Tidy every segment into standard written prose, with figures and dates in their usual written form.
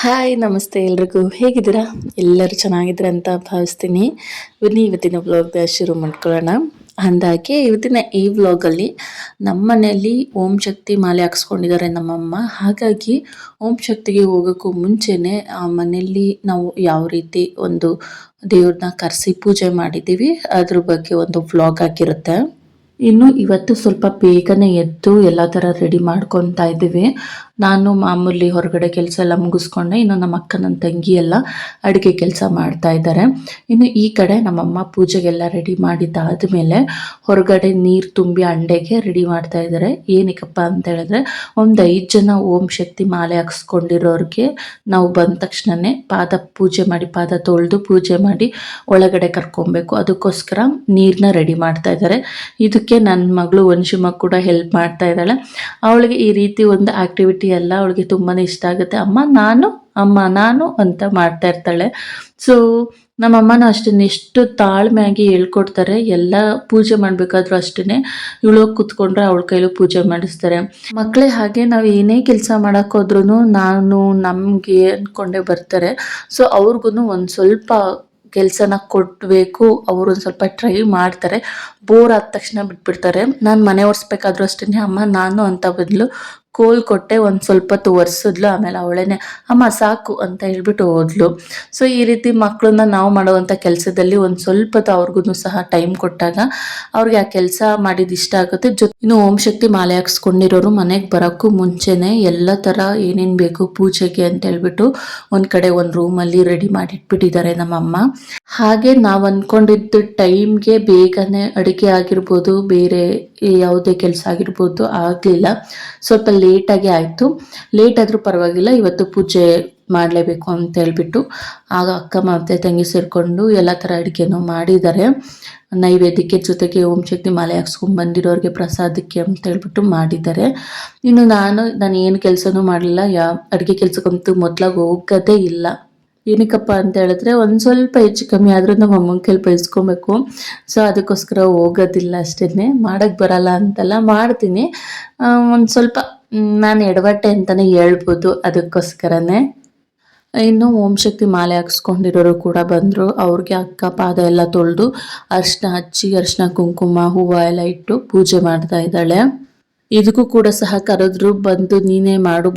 Hi ನಮಸ್ತೆ ಎಲ್ರಿಗೂ ಹೇಗಿದ್ದೀರಾ? ಎಲ್ಲರೂ ಚೆನ್ನಾಗಿದ್ದೀರಾ ಅಂತ ಭಾವಿಸ್ತೀನಿ. ಬನ್ನಿ ಇವತ್ತಿನ ವ್ಲಾಗ್ನ ಶುರು ಮಾಡ್ಕೊಳ್ಳೋಣ. ಅಂದಾಗೆ ಇವತ್ತಿನ ಈ ವ್ಲಾಗಲ್ಲಿ ನಮ್ಮ ಮನೆಯಲ್ಲಿ ಓಂ ಶಕ್ತಿ ಮಾಲೆ ಹಾಕ್ಸ್ಕೊಂಡಿದ್ದಾರೆ ನಮ್ಮಮ್ಮ. ಹಾಗಾಗಿ ಓಂ ಶಕ್ತಿಗೆ ಹೋಗೋಕ್ಕೂ ಮುಂಚೆನೇ ಆ ಮನೆಯಲ್ಲಿ ನಾವು ಯಾವ ರೀತಿ ಒಂದು ದೇವ್ರನ್ನ ಕರೆಸಿ ಪೂಜೆ ಮಾಡಿದ್ದೀವಿ ಅದ್ರ ಬಗ್ಗೆ ಒಂದು ವ್ಲಾಗ್ ಆಗಿರುತ್ತೆ. ಇನ್ನು ಇವತ್ತು ಸ್ವಲ್ಪ ಬೇಗನೆ ಎದ್ದು ಎಲ್ಲ ಥರ ರೆಡಿ ಮಾಡ್ಕೊತಾ ಇದ್ದೀವಿ. ನಾನು ಮಾಮೂಲಿ ಹೊರಗಡೆ ಕೆಲಸ ಎಲ್ಲ ಮುಗಿಸ್ಕೊಂಡೆ. ಇನ್ನು ನಮ್ಮ ಅಕ್ಕ ನನ್ನ ತಂಗಿ ಎಲ್ಲ ಅಡುಗೆ ಕೆಲಸ ಮಾಡ್ತಾ ಇದ್ದಾರೆ. ಇನ್ನು ಈ ಕಡೆ ನಮ್ಮಮ್ಮ ಪೂಜೆಗೆಲ್ಲ ರೆಡಿ ಮಾಡಿದ್ದಾದಮೇಲೆ ಹೊರಗಡೆ ನೀರು ತುಂಬಿ ಅಂಡೆಗೆ ರೆಡಿ ಮಾಡ್ತಾ ಇದ್ದಾರೆ. ಏನಕ್ಕಪ್ಪ ಅಂತ ಹೇಳಿದ್ರೆ ಒಂದು 5 ಜನ ಓಂ ಶಕ್ತಿ ಮಾಲೆ ಹಾಕ್ಸ್ಕೊಂಡಿರೋರಿಗೆ ನಾವು ಬಂದ ತಕ್ಷಣನೇ ಪಾದ ತೊಳೆದು ಪೂಜೆ ಮಾಡಿ ಒಳಗಡೆ ಕರ್ಕೊಬೇಕು. ಅದಕ್ಕೋಸ್ಕರ ನೀರನ್ನ ರೆಡಿ ಮಾಡ್ತಾ ಇದ್ದಾರೆ. ಇದಕ್ಕೆ ನನ್ನ ಮಗಳು ವಂಶಿಮ ಕೂಡ ಹೆಲ್ಪ್ ಮಾಡ್ತಾ ಇದ್ದಾಳೆ. ಅವಳಿಗೆ ಈ ರೀತಿ ಒಂದು ಆಕ್ಟಿವಿಟಿ ಎಲ್ಲ ಅವಳಿಗೆ ತುಂಬಾ ಇಷ್ಟ ಆಗುತ್ತೆ. ಅಮ್ಮ ನಾನು ಅಂತ ಮಾಡ್ತಾ ಇರ್ತಾಳೆ. ಸೊ ನಮ್ಮಮ್ಮನೂ ಅಷ್ಟೇ ಎಷ್ಟು ತಾಳ್ಮೆಯಾಗಿ ಹೇಳ್ಕೊಡ್ತಾರೆ. ಎಲ್ಲ ಪೂಜೆ ಮಾಡಬೇಕಾದ್ರೂ ಅಷ್ಟೇ ಇವಳು ಕೂತ್ಕೊಂಡ್ರೆ ಅವಳ ಕೈಲೂ ಪೂಜೆ ಮಾಡಿಸ್ತಾರೆ. ಮಕ್ಕಳೇ ಹಾಗೆ ನಾವು ಏನೇ ಕೆಲಸ ಮಾಡೋಕ್ಕೋದ್ರೂ ನಮಗೆ ಅಂದ್ಕೊಂಡೇ ಬರ್ತಾರೆ. ಸೊ ಅವ್ರಿಗೂ ಒಂದು ಸ್ವಲ್ಪ ಕೆಲಸನ ಕೊಡಬೇಕು. ಅವರು ಒಂದು ಸ್ವಲ್ಪ ಟ್ರೈ ಮಾಡ್ತಾರೆ. ಬೋರ್ ಆದ ತಕ್ಷಣ ಬಿಟ್ಬಿಡ್ತಾರೆ. ನಾನು ಮನೆ ಒರೆಸ್ಬೇಕಾದ್ರೂ ಅಷ್ಟೇ ಅಮ್ಮ ನಾನು ಅಂತ ಬದಲು ಕೋಲ್ ಕೊಟ್ಟೆ ಒಂದು ಸ್ವಲ್ಪ ಹೊತ್ತು ಒರೆಸಿದ್ಲು. ಆಮೇಲೆ ಅವಳೇನೆ ಅಮ್ಮ ಸಾಕು ಅಂತ ಹೇಳ್ಬಿಟ್ಟು ಹೋದ್ಲು. ಸೊ ಈ ರೀತಿ ಮಕ್ಕಳನ್ನ ನಾವು ಮಾಡುವಂಥ ಕೆಲಸದಲ್ಲಿ ಒಂದು ಸ್ವಲ್ಪ ಹೊತ್ತು ಅವ್ರಿಗೂ ಸಹ ಟೈಮ್ ಕೊಟ್ಟಾಗ ಅವ್ರಿಗೆ ಆ ಕೆಲಸ ಮಾಡಿದ್ದು ಇಷ್ಟ ಆಗುತ್ತೆ. ಇನ್ನು ಓಂ ಶಕ್ತಿ ಮಾಲೆ ಹಾಕ್ಸ್ಕೊಂಡಿರೋರು ಮನೆಗೆ ಬರೋಕ್ಕೂ ಮುಂಚೆನೆ ಎಲ್ಲ ಥರ ಏನೇನು ಬೇಕು ಪೂಜೆಗೆ ಅಂತ ಹೇಳ್ಬಿಟ್ಟು ಒಂದು ಕಡೆ ಒಂದು ರೂಮಲ್ಲಿ ರೆಡಿ ಮಾಡಿಟ್ಬಿಟ್ಟಿದ್ದಾರೆ ನಮ್ಮಮ್ಮ. ಹಾಗೆ ನಾವು ಅಂದ್ಕೊಂಡಿದ್ದ ಟೈಮ್ಗೆ ಬೇಗನೆ ಅಡುಗೆ ಆಗಿರ್ಬೋದು, ಬೇರೆ ಯಾವುದೇ ಕೆಲಸ ಆಗಿರ್ಬೋದು ಆಗಲಿಲ್ಲ. ಸ್ವಲ್ಪ ಲೇಟಾಗಿ ಆಯಿತು. ಲೇಟ್ ಆದರೂ ಪರವಾಗಿಲ್ಲ, ಇವತ್ತು ಪೂಜೆ ಮಾಡಲೇಬೇಕು ಅಂತ ಹೇಳ್ಬಿಟ್ಟು ಆಗ ಅಕ್ಕ ಮತ್ತು ತಂಗಿ ಸೇರಿಕೊಂಡು ಎಲ್ಲ ಥರ ಅಡುಗೆನೂ ಮಾಡಿದ್ದಾರೆ. ನೈವೇದ್ಯಕ್ಕೆ ಜೊತೆಗೆ ಓಂ ಶಕ್ತಿ ಮಾಲೆ ಹಾಕ್ಸ್ಕೊಂಡು ಬಂದಿರೋರಿಗೆ ಪ್ರಸಾದಕ್ಕೆ ಅಂತ ಹೇಳ್ಬಿಟ್ಟು ಮಾಡಿದ್ದಾರೆ. ಇನ್ನು ನಾನು ಏನು ಕೆಲಸನೂ ಮಾಡಲಿಲ್ಲ. ಅಡುಗೆ ಕೆಲಸಕ್ಕಂತೂ ಮೊದಲಾಗಿ ಹೋಗೋದೇ ಇಲ್ಲ. ಏನಕ್ಕಪ್ಪ ಅಂತ ಹೇಳಿದ್ರೆ ಒಂದು ಸ್ವಲ್ಪ ಹೆಚ್ಚು ಕಮ್ಮಿ ಆದರೂ ನಮ್ಮ ಅಮ್ಮನ ಕೈಲಿ ಬಯಸ್ಕೊಬೇಕು. ಸೊ ಅದಕ್ಕೋಸ್ಕರ ಹೋಗೋದಿಲ್ಲ ಅಷ್ಟೇ. ಮಾಡೋಕ್ಕೆ ಬರಲ್ಲ ಅಂತಲ್ಲ, ಮಾಡ್ತೀನಿ. ಒಂದು ಸ್ವಲ್ಪ ನಾನು ಎಡವಟ್ಟೆ ಅಂತಲೇ ಹೇಳ್ಬೋದು. ಅದಕ್ಕೋಸ್ಕರನೇ ಇನ್ನು ಓಂ ಶಕ್ತಿ ಮಾಲೆ ಹಾಕ್ಸ್ಕೊಂಡಿರೋರು ಕೂಡ ಬಂದರು. ಅವ್ರಿಗೆ ಅಕ್ಕ ಪಾದ ಎಲ್ಲ ತೊಳೆದು ಅರಿಶಿನ ಹಚ್ಚಿ ಅರಿಶಿನ ಕುಂಕುಮ ಹೂವು ಎಲ್ಲ ಇಟ್ಟು ಪೂಜೆ ಮಾಡ್ತಾ ಇದ್ದಾಳೆ. ಇದಕ್ಕೂ ಕೂಡ ಸಹ ಕರೆದ್ರು, ಬಂದು ನೀನೇ ಮಾಡು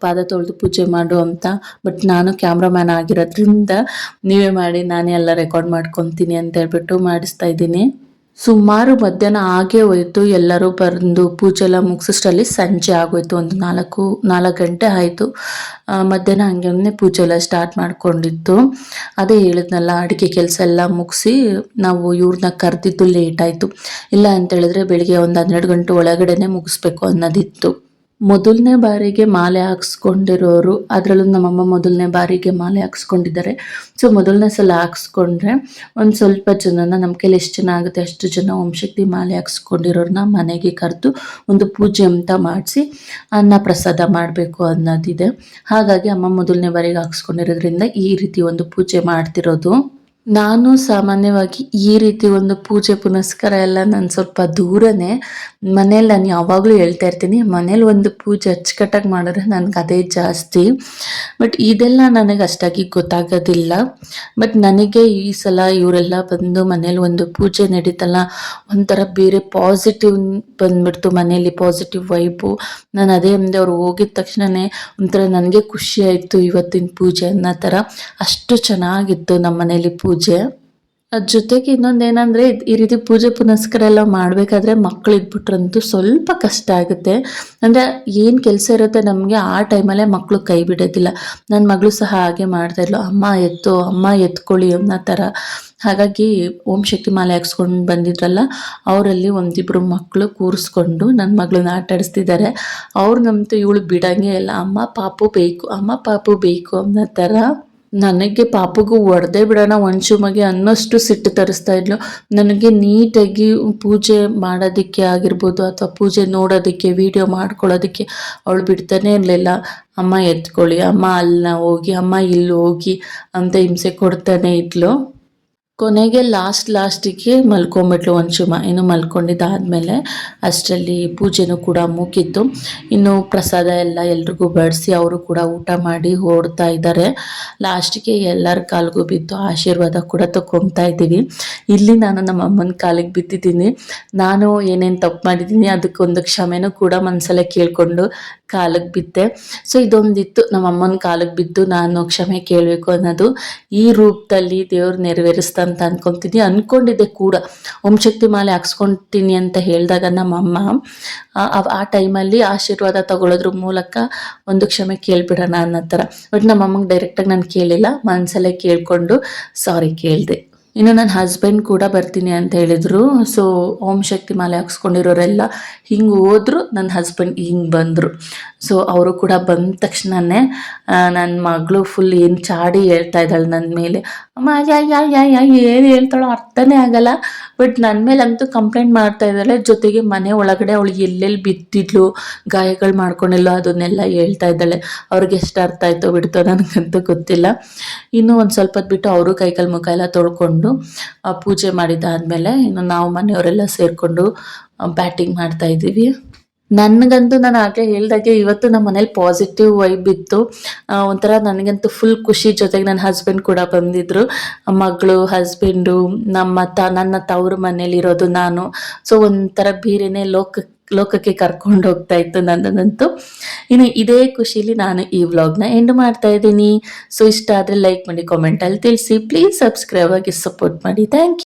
ಪಾದ ತೊಳೆದು ಪೂಜೆ ಮಾಡು ಅಂತ. ಬಟ್ ನಾನು ಕ್ಯಾಮ್ರಾಮ್ಯಾನ್ ಆಗಿರೋದ್ರಿಂದ ನೀವೇ ಮಾಡಿ, ನಾನೇ ಎಲ್ಲ ರೆಕಾರ್ಡ್ ಮಾಡ್ಕೊತೀನಿ ಅಂತ ಹೇಳ್ಬಿಟ್ಟು ಮಾಡಿಸ್ತಾ ಇದ್ದೀನಿ. ಸುಮಾರು ಮಧ್ಯಾಹ್ನ ಆಗೇ ಹೋಯಿತು. ಎಲ್ಲರೂ ಬಂದು ಪೂಜೆ ಎಲ್ಲ ಮುಗಿಸೋಷ್ಟರಲ್ಲಿ ಸಂಜೆ ಆಗೋಯ್ತು. ಒಂದು 4 ಗಂಟೆ ಆಯಿತು. ಮಧ್ಯಾಹ್ನ ಹಂಗೆ ಪೂಜೆ ಎಲ್ಲ ಸ್ಟಾರ್ಟ್ ಮಾಡ್ಕೊಂಡಿತ್ತು. ಅದೇ ಹೇಳಿದ್ನಲ್ಲ, ಅಡುಗೆ ಕೆಲಸ ಎಲ್ಲ ಮುಗಿಸಿ ನಾವು ಇವ್ರನ್ನ ಕರೆದಿದ್ದು ಲೇಟ್ ಆಯಿತು. ಇಲ್ಲ ಅಂತೇಳಿದ್ರೆ ಬೆಳಿಗ್ಗೆ ಒಂದು 12 ಗಂಟೆ ಒಳಗಡೆನೆ ಮುಗಿಸ್ಬೇಕು ಅನ್ನೋದಿತ್ತು. ಮೊದಲನೇ ಬಾರಿಗೆ ಮಾಲೆ ಹಾಕ್ಸ್ಕೊಂಡಿರೋರು, ಅದರಲ್ಲೂ ನಮ್ಮಮ್ಮ ಮೊದಲನೇ ಬಾರಿಗೆ ಮಾಲೆ ಹಾಕ್ಸ್ಕೊಂಡಿದ್ದಾರೆ. ಸೊ ಮೊದಲನೇ ಸಲ ಹಾಕ್ಸ್ಕೊಂಡ್ರೆ ಒಂದು ಸ್ವಲ್ಪ ಜನನ ನಮ್ಮ ಕೈಲಿ ಎಷ್ಟು ಜನ ಆಗುತ್ತೆ ಅಷ್ಟು ಜನ ಓಂ ಶಕ್ತಿ ಮಾಲೆ ಹಾಕ್ಸ್ಕೊಂಡಿರೋರನ್ನ ಮನೆಗೆ ಕರೆದು ಒಂದು ಪೂಜೆ ಅಂತ ಮಾಡಿಸಿ ಅನ್ನ ಪ್ರಸಾದ ಮಾಡಬೇಕು ಅನ್ನೋದಿದೆ. ಹಾಗಾಗಿ ಅಮ್ಮ ಮೊದಲನೇ ಬಾರಿಗೆ ಹಾಕ್ಸ್ಕೊಂಡಿರೋದ್ರಿಂದ ಈ ರೀತಿ ಒಂದು ಪೂಜೆ ಮಾಡ್ತಿರೋದು. ನಾನು ಸಾಮಾನ್ಯವಾಗಿ ಈ ರೀತಿ ಒಂದು ಪೂಜೆ ಪುನಸ್ಕಾರ ಎಲ್ಲ ನಾನು ಸ್ವಲ್ಪ ದೂರನೇ. ಮನೇಲಿ ನಾನು ಯಾವಾಗಲೂ ಹೇಳ್ತಾ ಇರ್ತೀನಿ, ಮನೇಲಿ ಒಂದು ಪೂಜೆ ಅಚ್ಚುಕಟ್ಟಾಗಿ ಮಾಡಿದ್ರೆ ನನಗೆ ಅದೇ ಜಾಸ್ತಿ. ಬಟ್ ಇದೆಲ್ಲ ನನಗೆ ಅಷ್ಟಾಗಿ ಗೊತ್ತಾಗೋದಿಲ್ಲ. ಬಟ್ ನನಗೆ ಈ ಸಲ ಇವರೆಲ್ಲ ಬಂದು ಮನೇಲಿ ಒಂದು ಪೂಜೆ ನಡೀತಲ್ಲ, ಒಂಥರ ಬೇರೆ ಪಾಸಿಟಿವ್ ಬಂದ್ಬಿಡ್ತು ಮನೇಲಿ, ಪಾಸಿಟಿವ್ ವೈಬು. ನಾನು ಅದೇ ಮುಂದೆ ಅವ್ರು ಹೋಗಿದ ತಕ್ಷಣವೇ ಒಂಥರ ನನಗೆ ಖುಷಿ ಆಯಿತು ಇವತ್ತಿನ ಪೂಜೆ ಅನ್ನೋ ಥರ. ಅಷ್ಟು ಚೆನ್ನಾಗಿತ್ತು ನಮ್ಮ ಮನೇಲಿ ಪೂಜೆ. ಅದ್ರ ಜೊತೆಗೆ ಇನ್ನೊಂದೇನೆಂದರೆ, ಈ ರೀತಿ ಪೂಜೆ ಪುನಸ್ಕಾರ ಎಲ್ಲ ಮಾಡಬೇಕಾದ್ರೆ ಮಕ್ಕಳು ಇದ್ಬಿಟ್ರಂತೂ ಸ್ವಲ್ಪ ಕಷ್ಟ ಆಗುತ್ತೆ. ಅಂದರೆ ಏನು ಕೆಲಸ ಇರುತ್ತೆ ನಮಗೆ ಆ ಟೈಮಲ್ಲೇ ಮಕ್ಕಳು ಕೈ ಬಿಡೋದಿಲ್ಲ. ನನ್ನ ಮಗಳು ಸಹ ಹಾಗೆ ಮಾಡ್ತಾಯಿದ್ಲು, ಅಮ್ಮ ಎತ್ಕೊಳ್ಳಿ ಅನ್ನೋ ಥರ. ಹಾಗಾಗಿ ಓಂ ಶಕ್ತಿ ಮಾಲೆ ಹಾಕ್ಸ್ಕೊಂಡು ಬಂದಿದ್ರಲ್ಲ, ಅವರಲ್ಲಿ ಒಂದಿಬ್ಬರು ಮಕ್ಕಳು ಕೂರಿಸ್ಕೊಂಡು ನನ್ನ ಮಗಳನ್ನ ಆಟ ಆಡಿಸ್ತಿದ್ದಾರೆ. ಅವ್ರನ್ನಂತೂ ಇವಳು ಬಿಡೋಂಗೆ ಇಲ್ಲ, ಅಮ್ಮ ಪಾಪು ಬೇಕು ಅನ್ನೋ ಥರ. ನನಗೆ ಪಾಪುಗೂ ಹೊಡೆದೇ ಬಿಡೋಣ ವಂಶುಮಗೆ ಅನ್ನೋಷ್ಟು ಸಿಟ್ಟು ತರಿಸ್ತಾ ಇದ್ಲು. ನನಗೆ ನೀಟಾಗಿ ಪೂಜೆ ಮಾಡೋದಕ್ಕೆ ಆಗಿರ್ಬೋದು ಅಥವಾ ಪೂಜೆ ನೋಡೋದಕ್ಕೆ ವಿಡಿಯೋ ಮಾಡ್ಕೊಳ್ಳೋದಕ್ಕೆ ಅವಳು ಬಿಡ್ತಾನೆ ಇರಲಿಲ್ಲ. ಅಮ್ಮ ಎತ್ಕೊಳ್ಳಿ, ಅಮ್ಮ ಅಲ್ಲ ಹೋಗಿ, ಅಮ್ಮ ಇಲ್ಲಿ ಹೋಗಿ ಅಂತ ಹಿಂಸೆ ಕೊಡ್ತಾನೆ ಇದ್ಲು. ಕೊನೆಗೆ ಲಾಸ್ಟಿಗೆ ಮಲ್ಕೊಂಬಿಟ್ಲು ಒಂಚೂಮ. ಇನ್ನು ಮಲ್ಕೊಂಡಿದ್ದಾದಮೇಲೆ ಅಷ್ಟರಲ್ಲಿ ಪೂಜೆನೂ ಕೂಡ ಮುಗೀತು. ಇನ್ನು ಪ್ರಸಾದ ಎಲ್ಲ ಎಲ್ರಿಗೂ ಬಡಿಸಿ ಅವರು ಕೂಡ ಊಟ ಮಾಡಿ ಹೊರಡ್ತಾ ಇದ್ದಾರೆ. ಲಾಸ್ಟಿಗೆ ಎಲ್ಲರ ಕಾಲಿಗೂ ಬಿದ್ದು ಆಶೀರ್ವಾದ ಕೂಡ ತಗೊತಾ ಇದ್ದೀವಿ. ಇಲ್ಲಿ ನಾನು ನಮ್ಮ ಅಮ್ಮನ ಕಾಲಿಗೆ ಬಿದ್ದಿದ್ದೀನಿ. ನಾನು ಏನೇನು ತಪ್ಪು ಮಾಡಿದ್ದೀನಿ ಅದಕ್ಕೊಂದು ಕ್ಷಮೆನೂ ಕೂಡ ಮನಸಲ್ಲೇ ಕೇಳಿಕೊಂಡು ಕಾಲಿಗೆ ಬಿದ್ದೆ. ಸೊ ಇದೊಂದಿತ್ತು, ನಮ್ಮ ಅಮ್ಮನ ಕಾಲಿಗೆ ಬಿದ್ದು ನಾನು ಕ್ಷಮೆ ಕೇಳಬೇಕು ಅನ್ನೋದು. ಈ ರೂಪದಲ್ಲಿ ದೇವ್ರು ನೆರವೇರಿಸ್ತಾ ಅಂತ ಅನ್ಕೊಂಡಿದ್ದೆ ಕೂಡ. ಓಂ ಶಕ್ತಿ ಮಾಲೆ ಹಾಕ್ಸ್ಕೊತೀನಿ ಅಂತ ಹೇಳಿದಾಗ ನಮ್ಮಮ್ಮ ಆ ಟೈಮಲ್ಲಿ ಆಶೀರ್ವಾದ ತಗೊಳ್ಳೋದ್ರ ಮೂಲಕ ಒಂದು ಕ್ಷಮೆ ಕೇಳ್ಬಿಡೋಣ ಅನ್ನೋ ಥರ. ಬಟ್ ನಮ್ಮಮ್ಮಗೆ ಡೈರೆಕ್ಟಾಗಿ ನಾನು ಕೇಳಿಲ್ಲ, ಮನಸಲ್ಲೇ ಕೇಳಿಕೊಂಡು ಸಾರಿ ಕೇಳಿದೆ. ಇನ್ನು ನನ್ನ ಹಸ್ಬೆಂಡ್ ಕೂಡ ಬರ್ತೀನಿ ಅಂತ ಹೇಳಿದರು. ಸೊ ಓಂ ಶಕ್ತಿ ಮಾಲೆ ಹಾಕ್ಸ್ಕೊಂಡಿರೋರೆಲ್ಲ ಹಿಂಗೆ ಹೋದ್ರು, ನನ್ನ ಹಸ್ಬೆಂಡ್ ಹಿಂಗೆ ಬಂದರು. ಸೊ ಅವರು ಕೂಡ ಬಂದ ತಕ್ಷಣವೇ ನನ್ನ ಮಗಳು ಫುಲ್ ಏನು ಚಾಡಿ ಹೇಳ್ತಾ ಇದ್ದಾಳೆ ನನ್ನ ಮೇಲೆ. ಅಮ್ಮ ಏನು ಹೇಳ್ತಾಳೋ ಅರ್ಥನೇ ಆಗಲ್ಲ. ಬಟ್ ನನ್ನ ಮೇಲಂತೂ ಕಂಪ್ಲೇಂಟ್ ಮಾಡ್ತಾ ಇದ್ದಾಳೆ. ಜೊತೆಗೆ ಮನೆ ಒಳಗಡೆ ಅವಳು ಎಲ್ಲೆಲ್ಲಿ ಬಿದ್ದಿದ್ಲು, ಗಾಯಗಳು ಮಾಡ್ಕೊಂಡಿಲ್ಲೋ ಅದನ್ನೆಲ್ಲ ಹೇಳ್ತಾ ಇದ್ದಾಳೆ. ಅವ್ರಿಗೆ ಎಷ್ಟು ಅರ್ಥ ಆಯ್ತೋ ಬಿಡ್ತೋ ನನಗಂತೂ ಗೊತ್ತಿಲ್ಲ. ಇನ್ನೂ ಒಂದು ಸ್ವಲ್ಪ ಹೊತ್ತು ಬಿಟ್ಟು ಅವರು ಕೈಕಾಲು ಮುಖ ಎಲ್ಲ ತೊಳ್ಕೊಂಡು ಪೂಜೆ ಮಾಡಿದ್ದಾದಮೇಲೆ ಇನ್ನು ನಾವು ಮನೆಯವರೆಲ್ಲ ಸೇರಿಕೊಂಡು ಬ್ಯಾಟಿಂಗ್ ಮಾಡ್ತಾ ಇದ್ದೀವಿ. ನನಗಂತೂ ನಾನು ಆಗಲೇ ಹೇಳ್ದಾಗೆ ಇವತ್ತು ನಮ್ಮ ಮನೇಲಿ ಪಾಸಿಟಿವ್ ವೈಬ್ ಇತ್ತು. ಒಂಥರ ನನಗಂತೂ ಫುಲ್ ಖುಷಿ. ಜೊತೆಗೆ ನನ್ನ ಹಸ್ಬೆಂಡ್ ಕೂಡ ಬಂದಿದ್ದರು. ಮಗಳು, ಹಸ್ಬೆಂಡು, ನನ್ನ ತವರು ಮನೇಲಿರೋದು ನಾನು. ಸೊ ಒಂಥರ ಬೇರೆಯೇ ಲೋಕಕ್ಕೆ ಕರ್ಕೊಂಡು ಹೋಗ್ತಾ ಇತ್ತು ನನ್ನದಂತೂ. ಇನ್ನು ಇದೇ ಖುಷಿಲಿ ನಾನು ಈ ವ್ಲಾಗ್ನ ಎಂಡ್ ಮಾಡ್ತಾ ಇದ್ದೀನಿ. ಸೊ ಇಷ್ಟ ಆದರೆ ಲೈಕ್ ಮಾಡಿ, ಕಾಮೆಂಟಲ್ಲಿ ತಿಳಿಸಿ. ಪ್ಲೀಸ್ ಸಬ್ಸ್ಕ್ರೈಬ್ ಆಗಿ ಸಪೋರ್ಟ್ ಮಾಡಿ. Thank you.